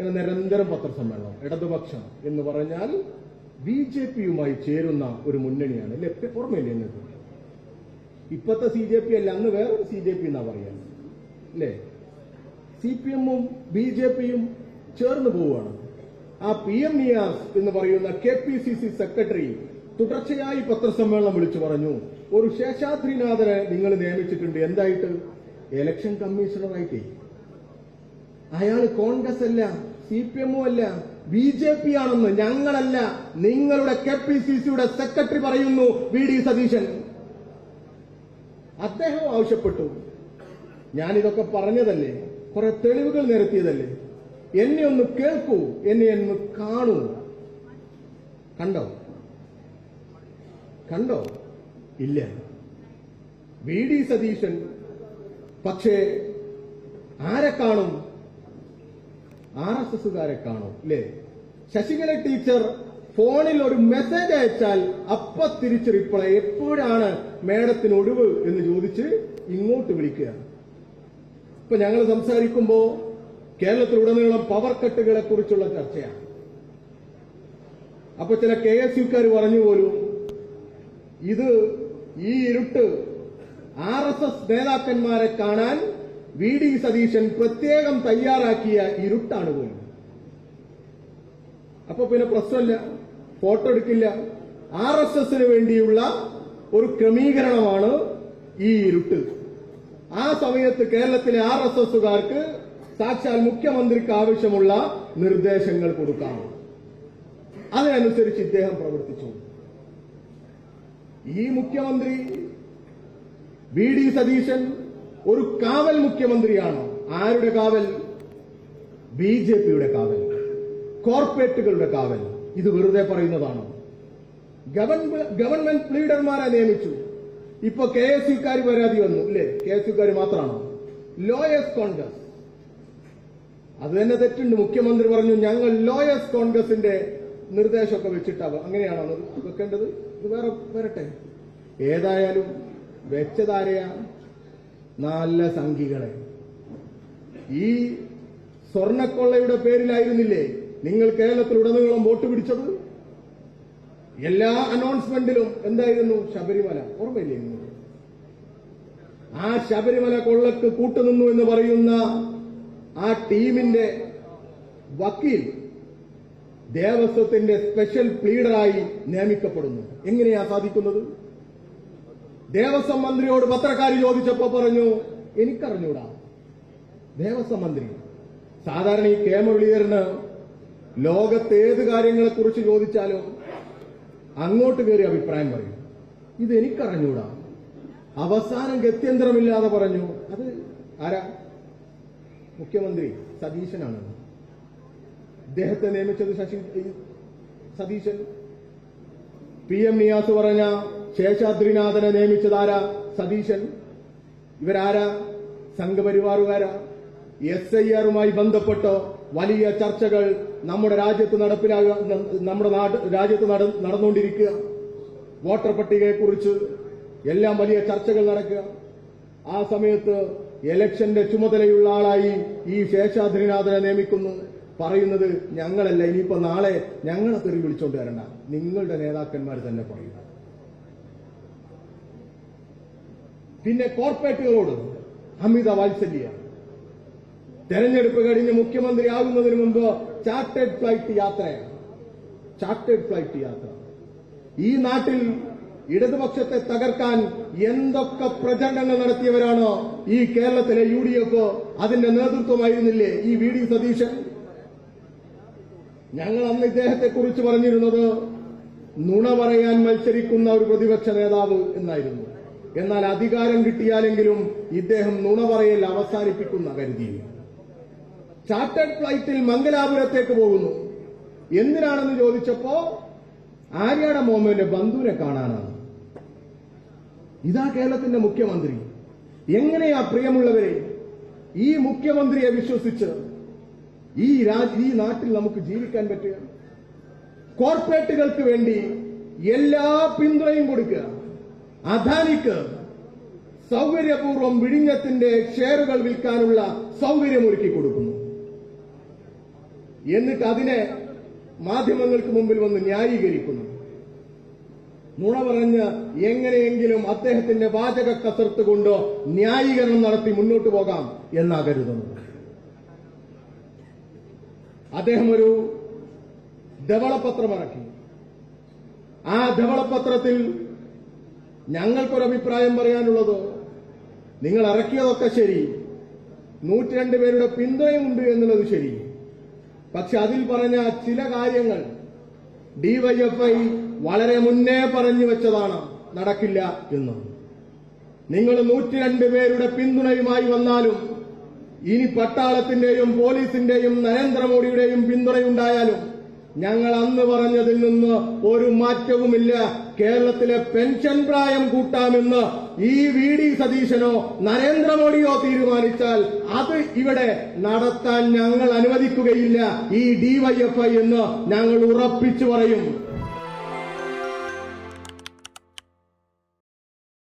ഇങ്ങനെ നിരന്തരം പത്രസമ്മേളനം. ഇടതുപക്ഷം എന്ന് പറഞ്ഞാൽ BJP-യുമായി ചേരുന്ന ഒരു മുന്നണിയാണ്. ഓർമ്മയില്ലേ നിങ്ങൾക്ക്? ഇപ്പത്തെ CJP അല്ല, അന്ന് വേറൊരു CJP എന്നാ പറയാ അല്ലേ? CPM-ഉം BJP-യും ചേർന്ന് പോവുകയാണ്. ആ PM നിയാസ് എന്ന് പറയുന്ന KPCC സെക്രട്ടറി തുടർച്ചയായി പത്രസമ്മേളനം വിളിച്ചു പറഞ്ഞു, ഒരു ശേഷാദ്രിനാഥനെ നിങ്ങൾ നിയമിച്ചിട്ടുണ്ട്. എന്തായിട്ട്? ഇലക്ഷൻ കമ്മീഷണറായിട്ടേ. അയാൾ കോൺഗ്രസ് അല്ല, CPM-ഉം അല്ല, BJP ആണെന്ന് ഞങ്ങളല്ല, നിങ്ങളുടെ KPCC-യുടെ സെക്രട്ടറി പറയുന്നു, VD സതീശൻ. അദ്ദേഹം ആവശ്യപ്പെട്ടു. ഞാനിതൊക്കെ പറഞ്ഞതല്ലേ, കുറെ തെളിവുകൾ നിരത്തിയതല്ലേ, എന്നെ ഒന്ന് കേൾക്കൂ, എന്നെ ഒന്ന് കാണൂ. കണ്ടോ? ഇല്ല. VD സതീശൻ പക്ഷേ ആരെ കാണും? RSSകാരെ കാണും അല്ലേ? ശശികല ടീച്ചർ ഫോണിൽ ഒരു മെസ്സേജ് അയച്ചാൽ അപ്പ തിരിച്ച് റിപ്ലൈ. എപ്പോഴാണ് മേഡത്തിന് ഒഴിവ് എന്ന് ചോദിച്ച് ഇങ്ങോട്ട് വിളിക്കുക. ഇപ്പൊ ഞങ്ങൾ സംസാരിക്കുമ്പോ കേരളത്തിലുടനീളം പവർ കട്ടുകളെ കുറിച്ചുള്ള ചർച്ചയാണ്. അപ്പൊ ചില KSUക്കാർ പറഞ്ഞു പോലും, ഇത് ഈ ഇരുട്ട് RSS നേതാക്കന്മാരെ കാണാൻ VD സതീശൻ പ്രത്യേകം തയ്യാറാക്കിയ ഇരുട്ടാണ് പോലും. അപ്പൊ പിന്നെ പ്രശ്നമില്ല, ഫോട്ടോ എടുക്കില്ല. RSSന് വേണ്ടിയുള്ള ഒരു ക്രമീകരണമാണ് ഈ ഇരുട്ട്. ആ സമയത്ത് കേരളത്തിലെ RSSകാർക്ക് സാക്ഷാൽ മുഖ്യമന്ത്രിക്ക് ആവശ്യമുള്ള നിർദ്ദേശങ്ങൾ കൊടുക്കാം. അതിനനുസരിച്ച് ഇദ്ദേഹം പ്രവർത്തിച്ചു. ഈ മുഖ്യമന്ത്രി VD സതീശൻ ഒരു കാവൽ മുഖ്യമന്ത്രിയാണോ? ആരുടെ കാവൽ? BJP-യുടെ കാവൽ, കോർപ്പറേറ്റുകളുടെ കാവൽ. ഇത് വെറുതെ പറയുന്നതാണോ? ഗവൺമെന്റ് ലീഡർമാരെ നിയമിച്ചു. ഇപ്പൊ KSUക്കാർ പരാതി വന്നു ഇല്ലേ? KSUക്കാർ മാത്രമാണോ? ലോയേഴ്സ് കോൺഗ്രസ്, അത് തന്നെ തെറ്റുണ്ട്. മുഖ്യമന്ത്രി പറഞ്ഞു, ഞങ്ങൾ ലോയേഴ്സ് കോൺഗ്രസിന്റെ നിർദ്ദേശമൊക്കെ വെച്ചിട്ടാവും. അങ്ങനെയാണോ വെക്കേണ്ടത്? ഇത് വരട്ടെ. ഏതായാലും വെച്ചതാരെയാ? നല്ല സംഖ്യകളെ. ഈ സ്വർണക്കൊള്ളയുടെ പേരിലായിരുന്നില്ലേ നിങ്ങൾ കേരളത്തിലുടനീളം വോട്ട് പിടിച്ചത്? എല്ലാ അനൗൺസ്മെന്റിലും എന്തായിരുന്നു? ശബരിമല. ഓർമ്മയില്ലേ നിങ്ങൾക്ക്? ആ ശബരിമല കൊള്ളക്ക് കൂട്ടുനിന്നു എന്ന് പറയുന്ന ആ ടീമിന്റെ വക്കീൽ ദേവസ്വത്തിന്റെ സ്പെഷ്യൽ പ്ലീഡറായി നിയമിക്കപ്പെടുന്നു. എങ്ങനെയാ സാധിക്കുന്നത്? ദേവസ്വം മന്ത്രിയോട് പത്രക്കാർ ചോദിച്ചപ്പോ പറഞ്ഞു, എനിക്കറിഞ്ഞൂടാ. ദേവസ്വം മന്ത്രി സാധാരണ ഈ മുരളീധരന് ലോകത്ത് ഏത് കാര്യങ്ങളെക്കുറിച്ച് ചോദിച്ചാലും അങ്ങോട്ട് കയറി അഭിപ്രായം പറയും. ഇത് എനിക്കറിഞ്ഞൂടാ. അവസാനം ഗത്യന്തരമില്ലാതെ പറഞ്ഞു, അത് ആരാ? മുഖ്യമന്ത്രി സതീശനാണ്. ഇദ്ദേഹത്തെ നിയമിച്ചത് സതീശൻ. PM നിയാസ് പറഞ്ഞ ശേഷാദ്രിനാഥനെ നിയമിച്ചതാരാ? സതീശൻ. ഇവരാരാ? സംഘപരിവാറുകാരാ. SIR-മായി ബന്ധപ്പെട്ട് വലിയ ചർച്ചകൾ നമ്മുടെ രാജ്യത്ത് നടന്നുകൊണ്ടിരിക്കുക. വോട്ടർ പട്ടികയെക്കുറിച്ച് എല്ലാം വലിയ ചർച്ചകൾ നടക്കുക. ആ സമയത്ത് ഇലക്ഷന്റെ ചുമതലയുള്ള ആളായി ഈ ശേഷാദ്രിനാഥനെ നിയമിക്കുന്നു. പറയുന്നത് ഞങ്ങളല്ല, ഇനിയിപ്പോ നാളെ ഞങ്ങളെ തെറി വിളിച്ചോണ്ട് വരണ്ട, നിങ്ങളുടെ നേതാക്കന്മാർ തന്നെ പറയുക. പിന്നെ കോർപ്പറേറ്റുകളോട് അമിത വാത്സല്യ. തെരഞ്ഞെടുപ്പ് കഴിഞ്ഞ് മുഖ്യമന്ത്രി ആകുന്നതിന് മുമ്പ് ചാർട്ടേഡ് ഫ്ലൈറ്റ് യാത്ര. ഈ നാട്ടിൽ ഇടതുപക്ഷത്തെ തകർക്കാൻ എന്തൊക്കെ പ്രചരണങ്ങൾ നടത്തിയവരാണോ ഈ കേരളത്തിലെ UDF, അതിന്റെ നേതൃത്വമായിരുന്നില്ലേ ഈ VD സതീശൻ? ഞങ്ങൾ അന്ന് ഇദ്ദേഹത്തെക്കുറിച്ച് പറഞ്ഞിരുന്നത് നുണ പറയാൻ മത്സരിക്കുന്ന ഒരു പ്രതിപക്ഷ നേതാവ് എന്നായിരുന്നു. എന്നാൽ അധികാരം കിട്ടിയാലെങ്കിലും ഇദ്ദേഹം നുണ പറയൽ അവസാനിപ്പിക്കുന്ന കരുതി. ചാർട്ടേഡ് ഫ്ലൈറ്റിൽ മംഗലാപുരത്തേക്ക് പോകുന്നു. എന്തിനാണെന്ന് ചോദിച്ചപ്പോ ആര്യാട മോഹമ്മദിന്റെ ബന്ധുവിനെ കാണാനാണ്. ഇതാ കേരളത്തിന്റെ മുഖ്യമന്ത്രി. എങ്ങനെയാ പ്രിയമുള്ളവരെ ഈ മുഖ്യമന്ത്രിയെ വിശ്വസിച്ച് ഈ നാട്ടിൽ നമുക്ക് ജീവിക്കാൻ പറ്റുക? കോർപ്പറേറ്റുകൾക്ക് വേണ്ടി എല്ലാ പിന്തുണയും കൊടുക്കുക. അദാനിക്ക് സൗകര്യപൂർവ്വം വിഴിഞ്ഞത്തിന്റെ ഷെയറുകൾ വിൽക്കാനുള്ള സൗകര്യമൊരുക്കി കൊടുക്കുന്നു. എന്നിട്ട് അതിനെ മാധ്യമങ്ങൾക്ക് മുമ്പിൽ വന്ന് ന്യായീകരിക്കുന്നു. നുണ പറഞ്ഞ് എങ്ങനെയെങ്കിലും അദ്ദേഹത്തിന്റെ വാചക കസർത്ത് കൊണ്ട് ന്യായീകരണം നടത്തി മുന്നോട്ട് പോകാം എന്നാ കരുതുന്നത്. അദ്ദേഹം ഒരു ധവളപത്രമിറക്കി. ആ ധവളപത്രത്തിൽ ഞങ്ങൾക്കൊരഭിപ്രായം പറയാനുള്ളത്, നിങ്ങൾ ഇറക്കിയതൊക്കെ ശരി, 102 പേരുടെ പിന്തുണയുണ്ട് എന്നുള്ളത് ശരി, പക്ഷെ അതിൽ പറഞ്ഞ ചില കാര്യങ്ങൾ ഡിവൈഎഫ്ഐ വളരെ മുന്നേ പറഞ്ഞു വെച്ചതാണ്, നടക്കില്ല എന്ന്. നിങ്ങൾ 102 പേരുടെ പിന്തുണയുമായി വന്നാലും ഇനി പട്ടാളത്തിന്റെയും പോലീസിന്റെയും നരേന്ദ്രമോദിയുടെയും പിന്തുണയുണ്ടായാലും ഞങ്ങൾ അന്ന് പറഞ്ഞതിൽ നിന്ന് ഒരു മാറ്റവുമില്ല. കേരളത്തിലെ പെൻഷൻ പ്രായം കൂട്ടാമെന്ന് ഈ വി.ഡി. സതീശനോ നരേന്ദ്രമോദിയോ തീരുമാനിച്ചാൽ അത് ഇവിടെ നടത്താൻ ഞങ്ങൾ അനുവദിക്കുകയില്ല ഈ ഡിവൈഎഫ്ഐ എന്ന് ഞങ്ങൾ ഉറപ്പിച്ചു പറയും.